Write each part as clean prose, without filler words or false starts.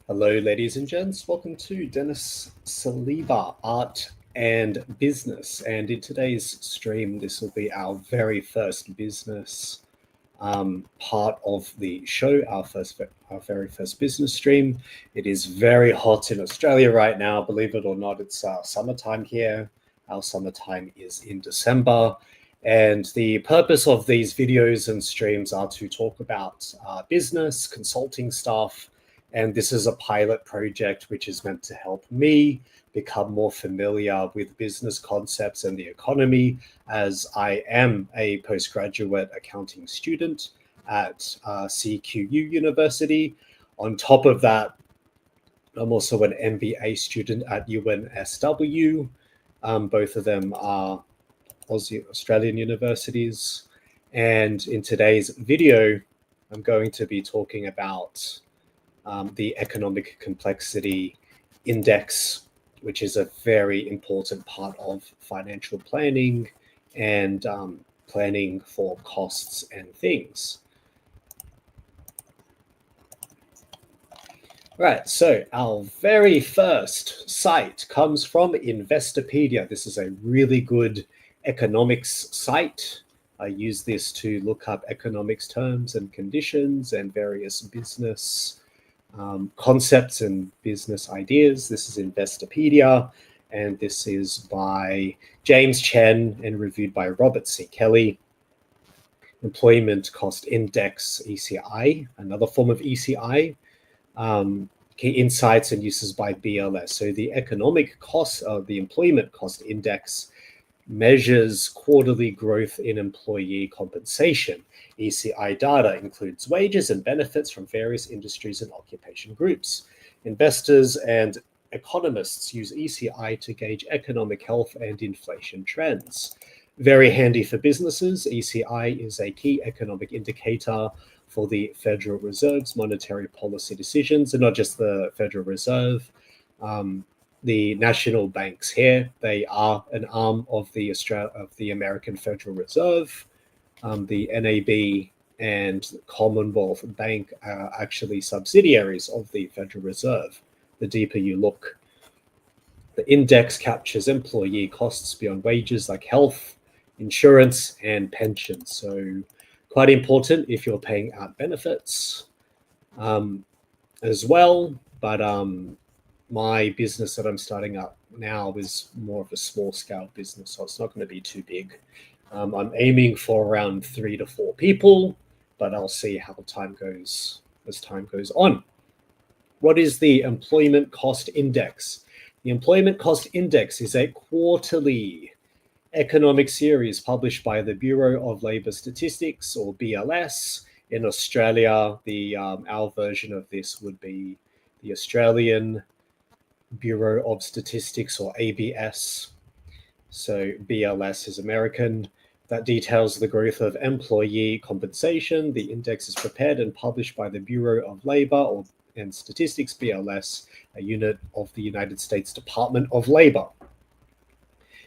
Hello, ladies and gents. Welcome to Dennis Saliba Art and Business. And in today's stream, this will be our very first business part of the show, our very first business stream. It is very hot in Australia right now. Believe it or not, it's summertime here. Our summertime is in December. And the purpose of these videos and streams are to talk about business, consulting stuff, and this is a pilot project which is meant to help me become more familiar with business concepts and the economy, as I am a postgraduate accounting student at CQU University. On top of that, I'm also an MBA student at UNSW. Both of them are Australian universities. And in today's video, I'm going to be talking about the economic complexity index, which is a very important part of financial planning and planning for costs and things. Right, so our very first site comes from Investopedia. This is a really good economics site. I use this to look up economics terms and conditions and various business concepts and business ideas. This is Investopedia, and this is by James Chen and reviewed by Robert C. Kelly. Employment Cost Index, ECI, another form of ECI. Key insights and uses by BLS. So the economic cost of the Employment Cost Index measures quarterly growth in employee compensation. ECI data includes wages and benefits from various industries and occupation groups. Investors and economists use ECI to gauge economic health and inflation trends. Very handy for businesses. ECI is a key economic indicator for the Federal Reserve's monetary policy decisions, and not just the Federal Reserve. The national banks here, they are an arm of the American Federal Reserve. The NAB and Commonwealth Bank are actually subsidiaries of the Federal Reserve. The deeper you look, the index captures employee costs beyond wages like health, insurance, and pensions. So quite important if you're paying out benefits as well. But my business that I'm starting up now is more of a small scale business, so it's not going to be too big. I'm aiming for around 3 to 4 people, but I'll see how time goes as time goes on. What is the Employment Cost Index? The Employment Cost Index is a quarterly economic series published by the Bureau of Labour Statistics, or BLS. In Australia, our version of this would be the Australian Bureau of Statistics, or ABS. So BLS is American. That details the growth of employee compensation. The index is prepared and published by the Bureau of Labor and Statistics, BLS, a unit of the United States Department of Labor.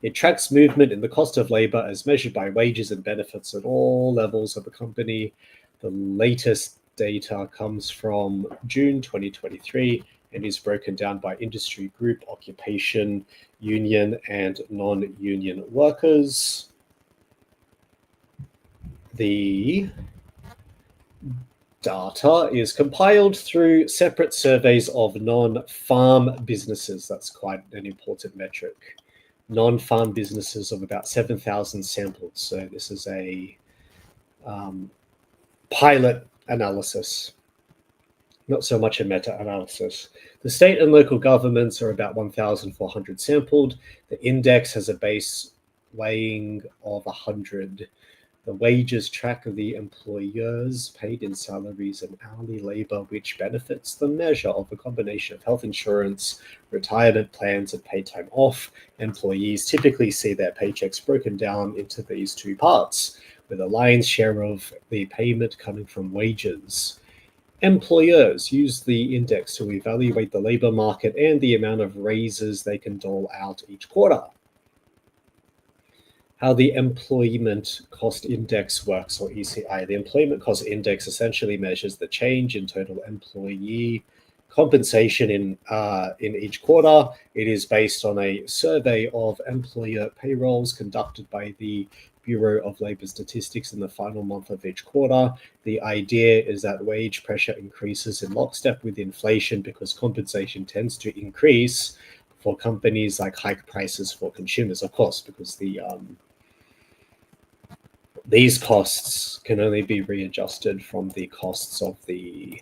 It tracks movement in the cost of labor as measured by wages and benefits at all levels of the company. The latest data comes from June 2023 and is broken down by industry group, occupation, union, and non-union workers. The data is compiled through separate surveys of non-farm businesses. That's quite an important metric. Non-farm businesses of about 7,000 samples. So this is a pilot analysis, not so much a meta-analysis. The state and local governments are about 1,400 sampled. The index has a base weighing of 100. The wages track the employers paid in salaries and hourly labor, which benefits the measure of a combination of health insurance, retirement plans, and paid time off. Employees typically see their paychecks broken down into these two parts, with a lion's share of the payment coming from wages. Employers use the index to evaluate the labor market and the amount of raises they can dole out each quarter. How the Employment Cost Index works, or ECI. The Employment Cost Index essentially measures the change in total employee compensation in each quarter. It is based on a survey of employer payrolls conducted by the Bureau of Labor Statistics in the final month of each quarter. The idea is that wage pressure increases in lockstep with inflation because compensation tends to increase for companies like hike prices for consumers, of course, because these costs can only be readjusted from the costs of the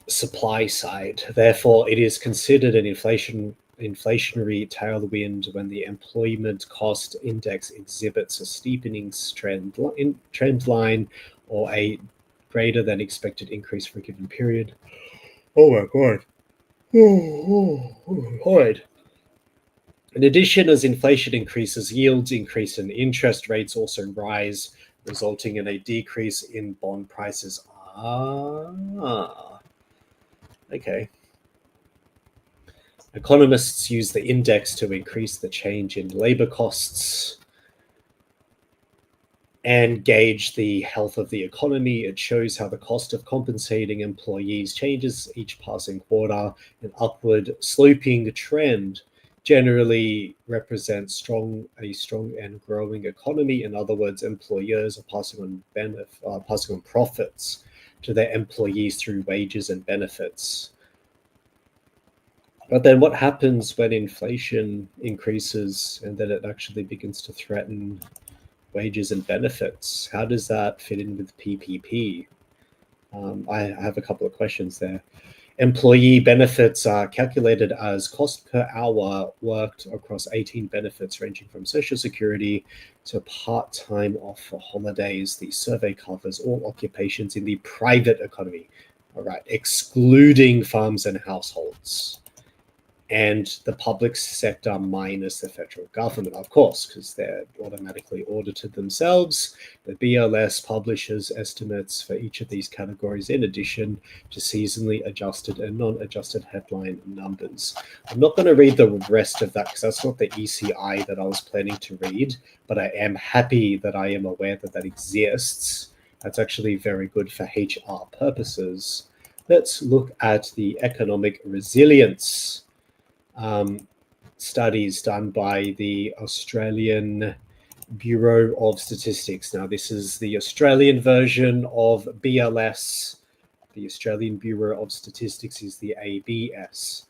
supply side. Therefore, it is considered an inflationary tailwind when the employment cost index exhibits a steepening trend line or a greater than expected increase for a given period. Oh my god. Horrid. In addition, as inflation increases, yields increase and interest rates also rise, resulting in a decrease in bond prices. Okay. Economists use the index to increase the change in labor costs and gauge the health of the economy. It shows how the cost of compensating employees changes each passing quarter. An upward sloping trend generally represents a strong and growing economy. In other words, employers are passing on profits to their employees through wages and benefits. But then what happens when inflation increases and then it actually begins to threaten wages and benefits? How does that fit in with PPP? I have a couple of questions there. Employee benefits are calculated as cost per hour worked across 18 benefits ranging from Social Security to part-time off for holidays. The survey covers all occupations in the private economy, all right, excluding farms and households, and the public sector minus the federal government, of course, because they're automatically audited themselves. The BLS publishes estimates for each of these categories in addition to seasonally adjusted and non-adjusted headline numbers. I'm not going to read the rest of that because that's not the ECI that I was planning to read, but I am happy that I am aware that that exists. That's actually very good for HR purposes. Let's look at the economic resilience studies done by the Australian Bureau of Statistics. Now, this is the Australian version of BLS. The Australian Bureau of Statistics is the ABS.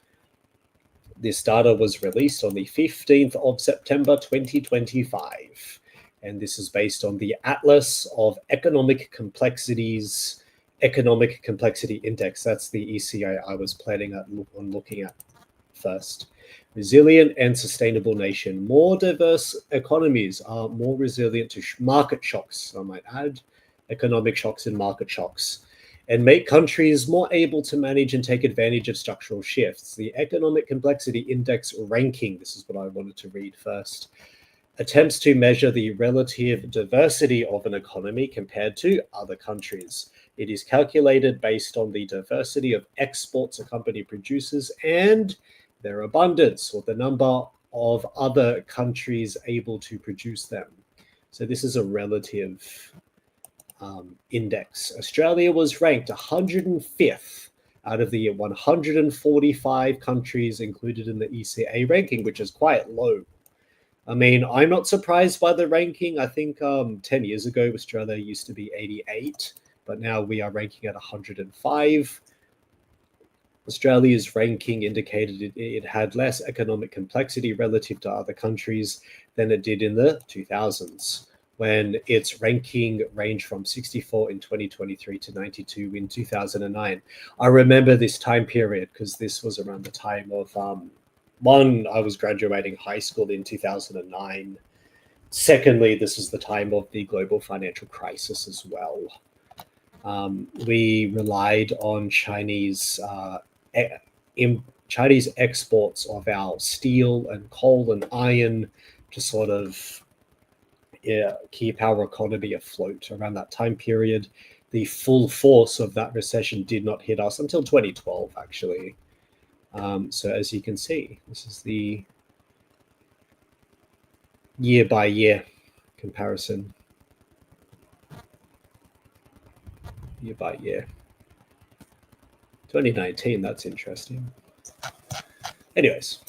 This data was released on the 15th of September 2025, and this is based on the Atlas of Economic Complexities, Economic Complexity Index. That's the ECI I was planning on looking at first. Resilient and sustainable nation. More diverse economies are more resilient to market shocks, I might add, economic shocks and market shocks, and make countries more able to manage and take advantage of structural shifts. The Economic Complexity Index ranking, this is what I wanted to read first, attempts to measure the relative diversity of an economy compared to other countries. It is calculated based on the diversity of exports a company produces and their abundance, or the number of other countries able to produce them. So this is a relative index. Australia was ranked 105th out of the 145 countries included in the ECA ranking, which is quite low. I mean, I'm not surprised by the ranking. I think 10 years ago, Australia used to be 88, but now we are ranking at 105. Australia's ranking indicated it had less economic complexity relative to other countries than it did in the 2000s, when its ranking ranged from 64 in 2023 to 92 in 2009. I remember this time period because this was around the time of, I was graduating high school in 2009. Secondly, this is the time of the global financial crisis as well. We relied on Chinese exports of our steel and coal and iron to sort of keep our economy afloat around that time period. The full force of that recession did not hit us until 2012, actually. So as you can see, this is the year-by-year comparison. Year by year. 2019, that's interesting. Anyways,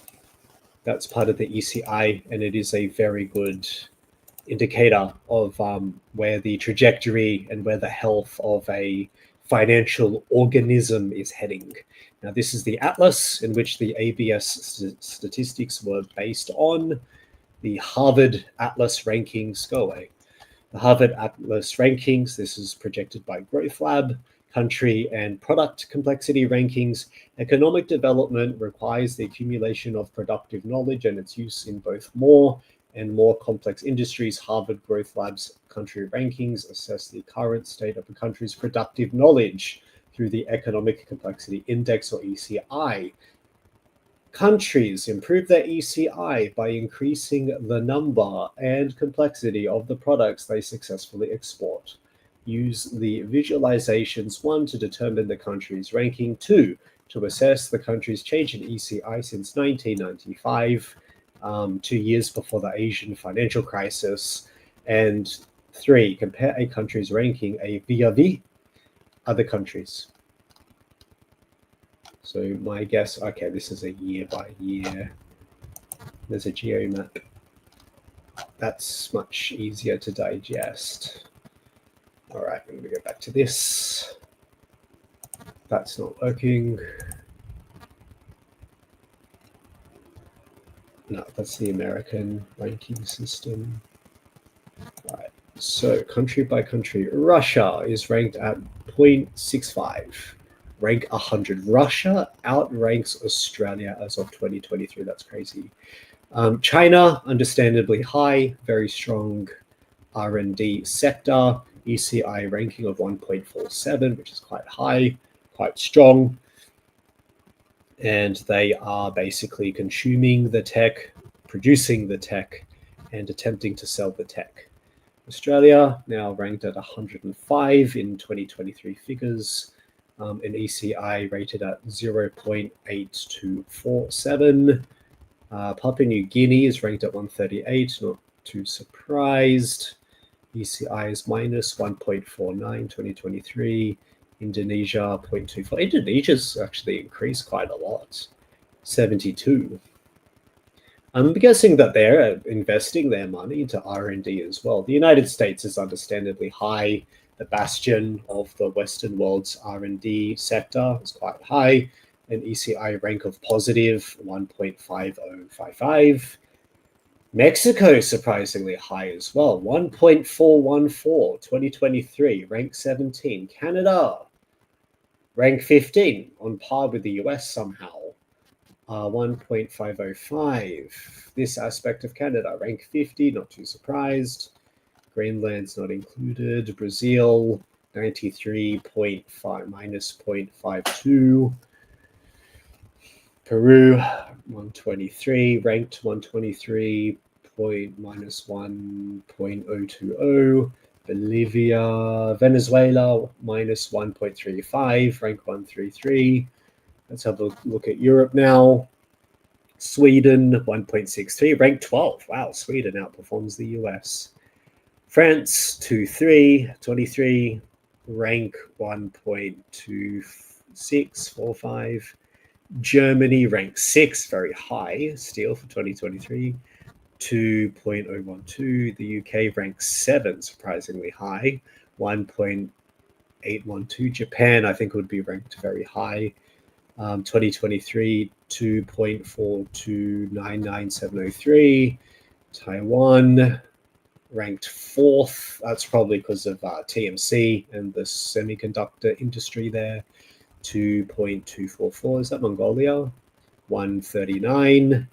that's part of the ECI, and it is a very good indicator of where the trajectory and where the health of a financial organism is heading. Now, this is the atlas in which the ABS statistics were based on. The Harvard Atlas rankings, go away. The Harvard Atlas rankings, this is projected by Growth Lab, country and product complexity rankings. Economic development requires the accumulation of productive knowledge and its use in both more and more complex industries. Harvard Growth Lab's country rankings assess the current state of a country's productive knowledge through the Economic Complexity Index, or ECI. Countries improve their ECI by increasing the number and complexity of the products they successfully export. Use the visualizations 1 to determine the country's ranking, 2 to assess the country's change in ECI since 1995, 2 years before the Asian financial crisis, and 3, compare a country's ranking vis-a-vis other countries. So my guess, okay, this is a year by year. There's a geo map. That's much easier to digest. All right, I'm gonna go back to this. That's not working. No, that's the American ranking system. All right, so country by country. Russia is ranked at 0.65. Rank 100. Russia outranks Australia as of 2023. That's crazy. China, understandably high, very strong R&D sector. ECI ranking of 1.47, which is quite high, quite strong. And they are basically consuming the tech, producing the tech, and attempting to sell the tech. Australia now ranked at 105 in 2023 figures. An ECI rated at 0.8247. Papua New Guinea is ranked at 138, not too surprised. ECI is minus 1.49, 2023. Indonesia, 0.24. Indonesia's actually increased quite a lot, 72. I'm guessing that they're investing their money into R&D as well. The United States is understandably high. The bastion of the Western world's R&D sector is quite high. An ECI rank of positive 1.5055. Mexico surprisingly high as well, 1.414, 2023, rank 17. Canada, rank 15, on par with the US somehow, 1.505. This aspect of Canada, rank 50, not too surprised. Greenland's not included. Brazil, 93.5, minus 0.52. Peru, 123, ranked 123, minus 1.020. Bolivia, Venezuela, minus 1.35, rank 133. Let's have a look at Europe now. Sweden, 1.63, rank 12. Wow, Sweden outperforms the US. France, 23, rank 1.2645. Germany, rank 6, very high still for 2023, 2.012. The UK, rank 7, surprisingly high, 1.812. Japan, I think, would be ranked very high. 2023, 2.4299703. Taiwan, ranked 4th. That's probably because of TMC and the semiconductor industry there. 2.244. Is that Mongolia? 139,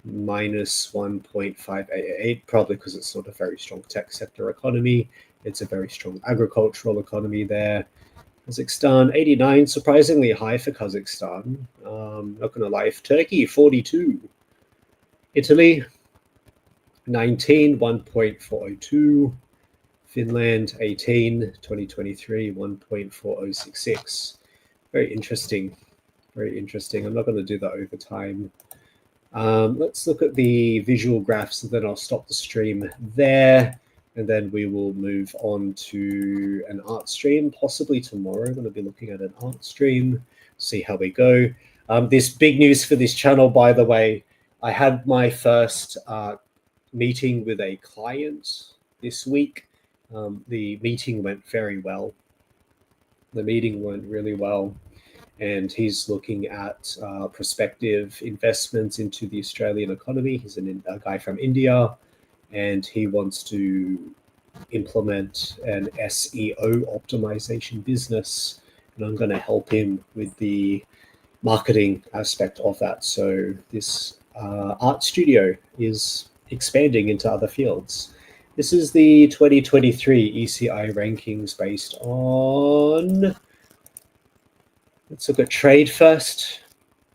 minus 1.588, probably because it's not a very strong tech sector economy. It's a very strong agricultural economy there. Kazakhstan, 89, surprisingly high for Kazakhstan. Not going to lie. Turkey, 42. Italy, 19, 1.402. Finland, 18, 2023, 1.4066. Very interesting. Very interesting. I'm not going to do that over time. Let's look at the visual graphs, and then I'll stop the stream there. And then we will move on to an art stream, possibly tomorrow. I'm going to be looking at an art stream, see how we go. This big news for this channel, by the way, I had my first meeting with a client this week. The meeting went very well. The meeting went really well. And he's looking at prospective investments into the Australian economy. He's a guy from India, and he wants to implement an SEO optimization business. And I'm going to help him with the marketing aspect of that. So this art studio is expanding into other fields. This is the 2023 ECI rankings based on, let's look at trade first.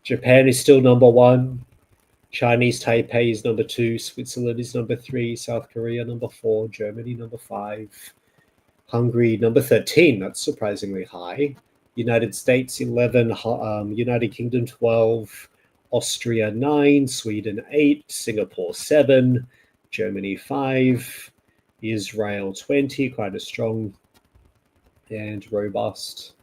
Japan is still number 1. Chinese Taipei is number 2. Switzerland is number 3. South Korea number 4. Germany number 5. Hungary number 13. That's surprisingly high. United States 11. United Kingdom 12. Austria 9. Sweden 8. Singapore 7. Germany 5. Israel 20. Quite a strong and robust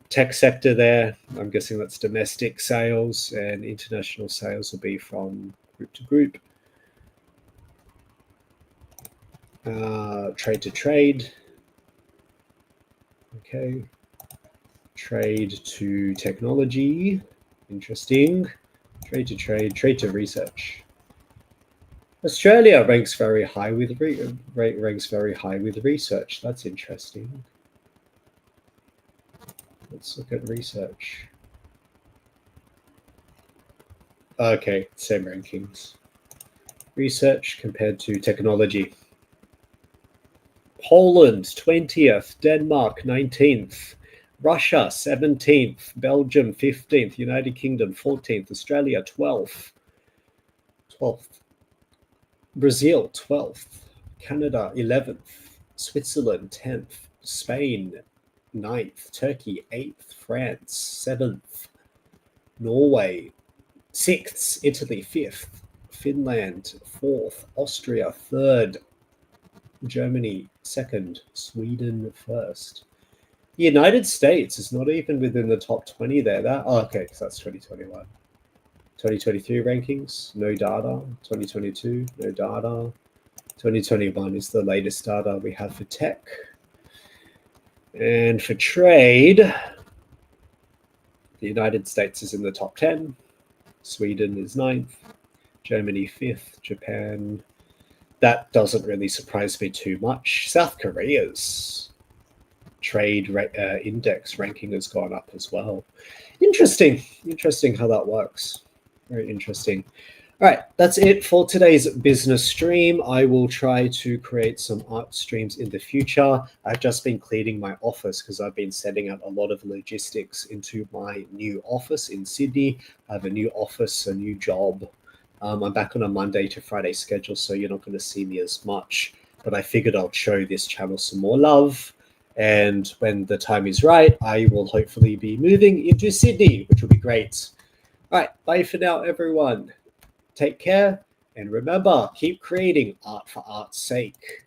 tech sector there. I'm guessing that's domestic sales, and international sales will be from group to group. Trade to trade. Okay. Trade to technology. Interesting. Trade to trade. Trade to research. Australia ranks very high with research. That's interesting. Let's look at research. Okay, same rankings. Research compared to technology. Poland 20th, Denmark 19th, Russia 17th, Belgium 15th, United Kingdom 14th, Australia 12th, Brazil 12th, Canada 11th, Switzerland 10th, Spain 9th, Turkey 8th, France 7th, Norway 6th, Italy 5th, Finland 4th, Austria 3rd, Germany 2nd, Sweden 1st. The United States is not even within the top 20 there. Okay, so that's 2021. 2023 rankings, no data. 2022, no data. 2021 is the latest data we have for tech. And for trade, the United States is in the top 10. Sweden is 9th. Germany 5th. Japan, that doesn't really surprise me too much. South Korea's trade index ranking has gone up as well. Interesting how that works. Very interesting. All right, that's it for today's business stream. I will try to create some art streams in the future. I've just been cleaning my office because I've been sending out a lot of logistics into my new office in Sydney. I have a new office, a new job. I'm back on a Monday to Friday schedule, so you're not going to see me as much. But I figured I'll show this channel some more love. And when the time is right, I will hopefully be moving into Sydney, which will be great. All right, bye for now, everyone. Take care, and remember, keep creating art for art's sake.